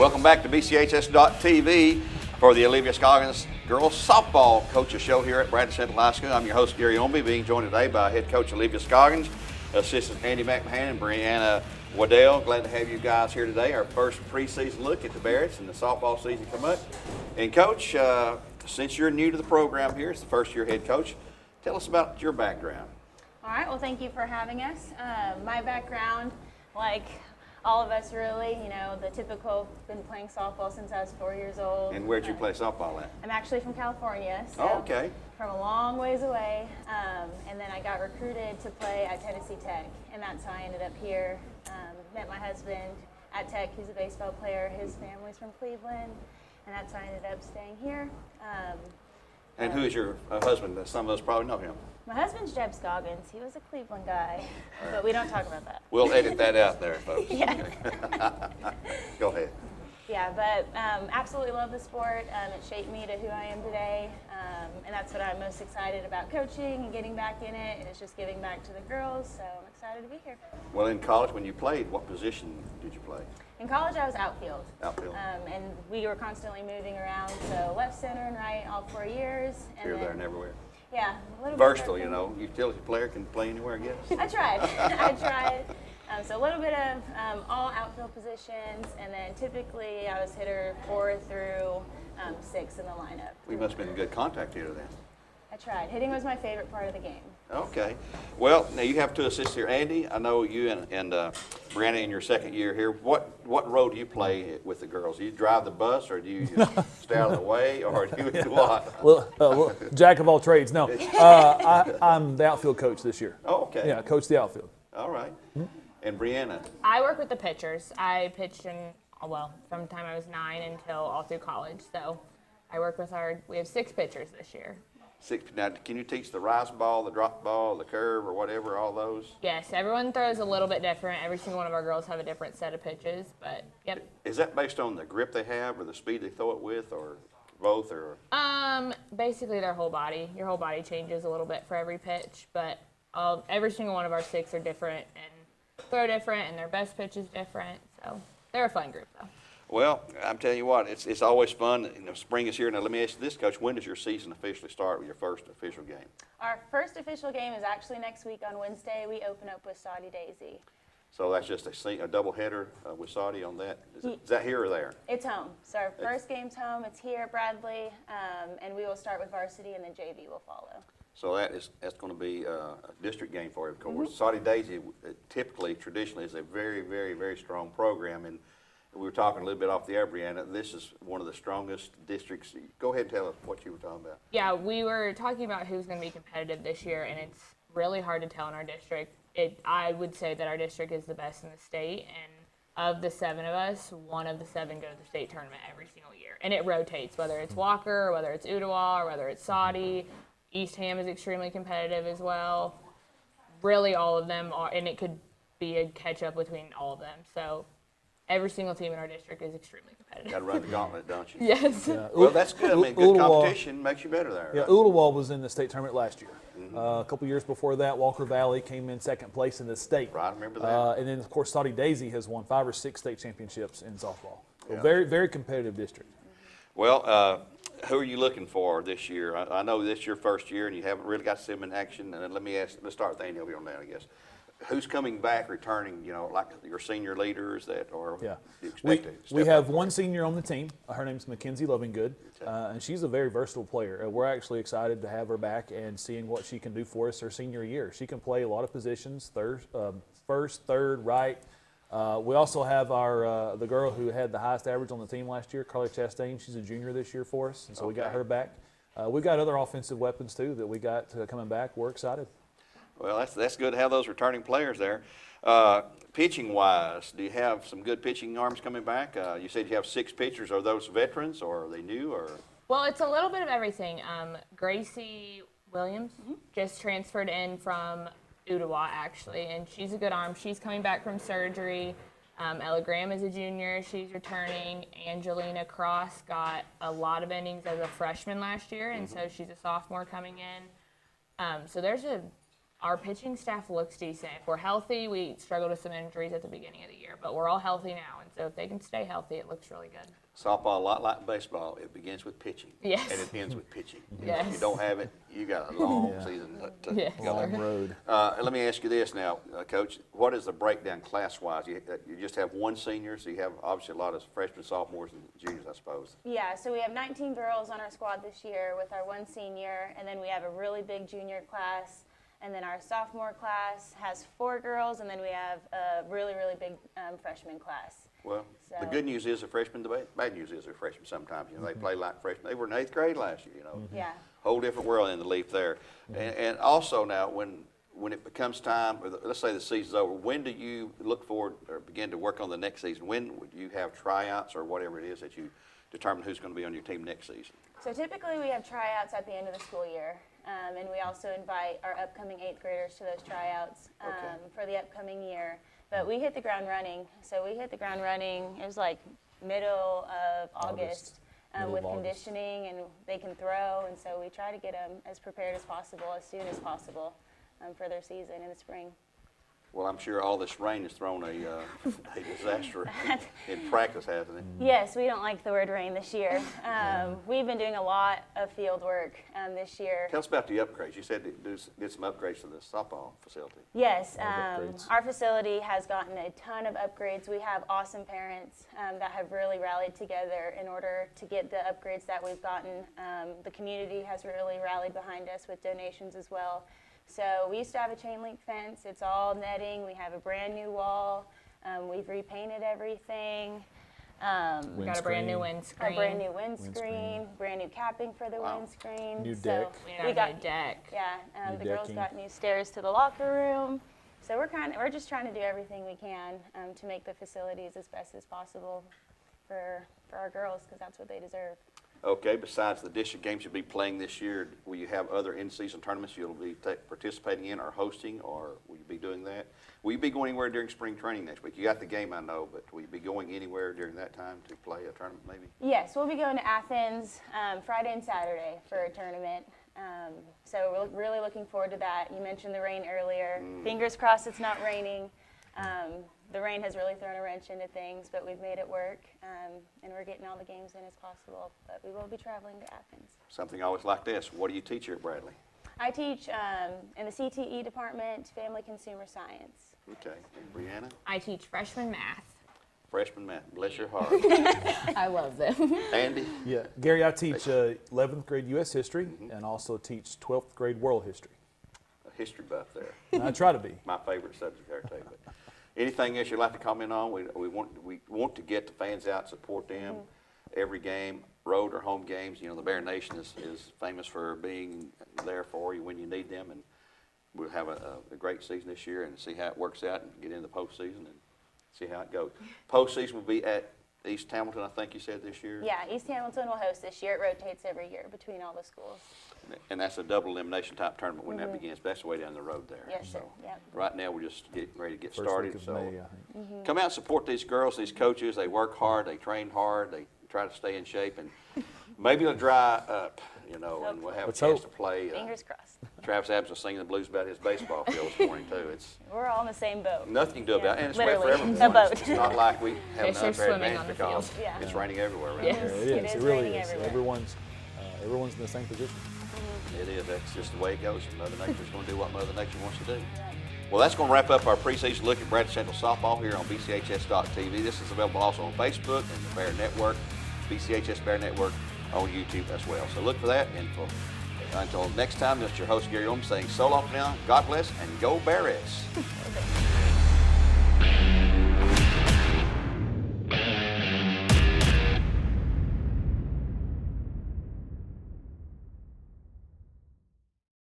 Welcome back to BCHS.TV for the Olivia Scoggins Girls Softball Coaches Show here at Bearettes Central High School. I'm your host, Gary Ownbey, being joined today by head coach Olivia Scoggins, assistant Andy McMahon, and Brianna Waddell. Glad to have you guys here today. Our first preseason look at the Bearettes and the softball season come up. And Coach, since you're new to the program here, it's the first year head coach, tell us about your background. All right, well, thank you for having us. My background, like all of us really, you know, the typical, been playing softball since I was 4 years old. And where'd you play softball at? I'm actually from California, so Oh, okay. from a long ways away. And then I got recruited to play at Tennessee Tech, and that's how I ended up here. Met my husband at Tech, who's a baseball player. His family's from Cleveland, and that's how I ended up staying here. And who is your husband? Some of us probably know him. My husband's Olivia Scoggins. He was a Cleveland guy, but we don't talk about that. We'll edit that out there, folks. Yeah. Go ahead. Yeah, but absolutely love the sport. It shaped me to who I am today, and that's what I'm most excited about, coaching and getting back in it, and it's just giving back to the girls, so I'm excited to be here. Well, in college, when you played, what position did you play? In college, I was outfield. Outfield. And we were constantly moving around, so left, center, and right all 4 years. And Here, there, and everywhere. Yeah, a little Versatile, bit. you know. Utility player can play anywhere, I guess. I tried. I tried. So a little bit of all outfield positions, and then typically I was hitter 4 through 6 in the lineup. We must have been a good contact hitter then. I tried. Hitting was my favorite part of the game. Okay. Well, now you have two assists here. Andy, I know you and Brianna in your second year here. What role do you play with the girls? Do you drive the bus, or do you just stay out of the way, or do you do what? Well, jack of all trades. No, I'm the outfield coach this year. Oh, okay. Yeah, coach the outfield. All right. And Brianna? I work with the pitchers. I pitched from the time I was 9 until all through college. So I work with we have 6 pitchers this year. 6. Now, can you teach the rise ball, the drop ball, the curve, or whatever, all those? Yes, everyone throws a little bit different. Every single one of our girls have a different set of pitches, but yep. Is that based on the grip they have or the speed they throw it with, or both, or? Basically their whole body. Your whole body changes a little bit for every pitch, but every single one of our 6 are different and throw different, and their best pitch is different. So they're a fun group, though. Well, I'm telling you what, it's always fun. You know, spring is here. Now, let me ask you this, Coach. When does your season officially start with your first official game? Our first official game is actually next week on Wednesday. We open up with Saudi Daisy. So that's just a doubleheader with Saudi on that. Is that here or there? It's home. So our first game's home. It's here at Bradley, and we will start with varsity, and then JV will follow. So that's going to be a district game for you, of course. Saudi Daisy traditionally is a very, very, very strong program, and we were talking a little bit off the air, Brianna. This is one of the strongest districts. Go ahead and tell us what you were talking about. Yeah, we were talking about who's going to be competitive this year, and it's really hard to tell in our district. I would say that our district is the best in the state, and of the 7 of us, 1 of the 7 go to the state tournament every single year. And it rotates, whether it's Walker, or whether it's Ottawa, or whether it's Saudi. East Ham is extremely competitive as well. Really all of them are, and it could be a catch-up between all of them. So every single team in our district is extremely competitive. Got to run the gauntlet, don't you? Yes. Yeah. Well, that's good. I mean, good competition makes you better there. Yeah, Right? Ottawa was in the state tournament last year. A couple years before that, Walker Valley came in second place in the state. Right, I remember that. And then, of course, Saudi Daisy has won 5 or 6 state championships in softball. So Yeah. very, very competitive district. Well, who are you looking for this year? I know this is your first year, and you haven't really got to see them in action. And let's start with Andy over on that, I guess. Who's coming back, returning, you know, like your senior leaders that are Yeah. you expect to We step have up? one senior on the team. Her name's Mackenzie Lovingood, and she's a very versatile player. We're actually excited to have her back and seeing what she can do for us her senior year. She can play a lot of positions, first, third, right. We also have the girl who had the highest average on the team last year, Carly Chastain. She's a junior this year for us, and so we got her back. We've got other offensive weapons, too, that we got coming back. We're excited. Well, that's good to have those returning players there. Pitching-wise, do you have some good pitching arms coming back? You said you have 6 pitchers. Are those veterans, or are they new? Or Well, it's a little bit of everything. Gracie Williams just transferred in from Ottawa, actually, and she's a good arm. She's coming back from surgery. Ella Graham is a junior. She's returning. Angelina Cross got a lot of innings as a freshman last year, and so she's a sophomore coming in. So there's our pitching staff looks decent. If we're healthy, we struggled with some injuries at the beginning of the year, but we're all healthy now, and so if they can stay healthy, it looks really good. Softball, a lot like baseball, it begins with pitching. Yes. And it ends with pitching. Yes. If you don't have it, you got a long season to Yes. go. Long road. Let me ask you this now, Coach. What is the breakdown class-wise? You just have one senior, so you have obviously a lot of freshmen, sophomores, and juniors, I suppose. Yeah, so we have 19 girls on our squad this year with our one senior, and then we have a really big junior class, and then our sophomore class has 4 girls, and then we have a really, really big freshman class. Well, the So- good news is they're freshmen. The bad news is they're freshmen sometimes. You know, they play like freshmen. They were in 8th grade last year, you know. Yeah. Whole different world in the leaf there. And also now, when it becomes time, or let's say the season's over, when do you look forward or begin to work on the next season? When would you have tryouts or whatever it is that you determine who's going to be on your team next season? So typically we have tryouts at the end of the school year, and we also invite our upcoming 8th graders to those tryouts Okay. for the upcoming year. But we hit the ground running. So we hit the ground running, it was like middle of August. Middle With of August. conditioning, and they can throw, and so we try to get them as prepared as possible, as soon as possible for their season in the spring. Well, I'm sure all this rain has thrown a disaster in practice, hasn't it? Yes, we don't like the word rain this year. We've been doing a lot of field work this year. Tell us about the upgrades. You said did some upgrades to the softball facility. Yes, upgrades. our facility has gotten a ton of upgrades. We have awesome parents that have really rallied together in order to get the upgrades that we've gotten. The community has really rallied behind us with donations as well. So we used to have a chain link fence. It's all netting. We have a brand new wall. We've repainted everything. We got a brand new Windscreen. windscreen. A brand new windscreen, brand new capping for the Wow. windscreen. New So deck. We we got a got new deck. Yeah, New the girls decking. got new stairs to the locker room. So we're just trying to do everything we can to make the facilities as best as possible for our girls, because that's what they deserve. Okay, besides the district games you'll be playing this year, will you have other in-season tournaments you'll be participating in or hosting, or will you be doing that? Will you be going anywhere during spring training next week? You got the game, I know, but will you be going anywhere during that time to play a tournament maybe? Yes, we'll be going to Athens Friday and Saturday for a tournament. So we're really looking forward to that. You mentioned the rain earlier. Fingers crossed it's not raining. The rain has really thrown a wrench into things, but we've made it work, and we're getting all the games in as possible. But we will be traveling to Athens. Something I always like to ask, what do you teach here at Bradley? I teach in the CTE department, Family Consumer Science. Okay, and Brianna, I teach freshman math. freshman math, bless your heart. I love them. Andy, Yeah, Gary, I teach 11th grade U.S. history and also teach 12th grade world history. a history buff there, And I try to be. my favorite subject there too. But anything else you'd like to comment on? We want to get the fans out, support them every game, road or home games. You know, the Bear Nation is famous for being there for you when you need them, and we'll have a great season this year and see how it works out and get into the postseason and see how it goes. Postseason will be at East Hamilton, I think you said this year? Yeah, East Hamilton will host this year. It rotates every year between all the schools. And that's a double elimination type tournament when that begins. That's the way down the road there. Yes, sir. So Yep. right now, we're just getting ready to get First started. week of So May, I think. come out and support these girls, these coaches. They work hard, they train hard, they try to stay in shape, and maybe it'll dry up, you know, and we'll have a Let's chance hope. to play. Fingers crossed. Travis Adams was singing the blues about his baseball field this morning too. It's We're all in the same boat. nothing you can do about it, and it's wet for Literally, everyone. a boat. It's not like we have an Fish are unfair swimming advantage on the because field. Yeah. it's raining everywhere around Yes. here. It It is. is It really raining is. everywhere. Everyone's in the same position. It is. That's just the way it goes. Mother Nature's going to do what Mother Nature wants to do. Well, that's going to wrap up our preseason look at Bradley Central softball here on BCHS.TV. This is available also on Facebook and the Bear Network, BCHS Bear Network on YouTube as well. So look for that. And until next time, this is your host, Gary Ownbey, saying so long for now. God bless and go Bearettes.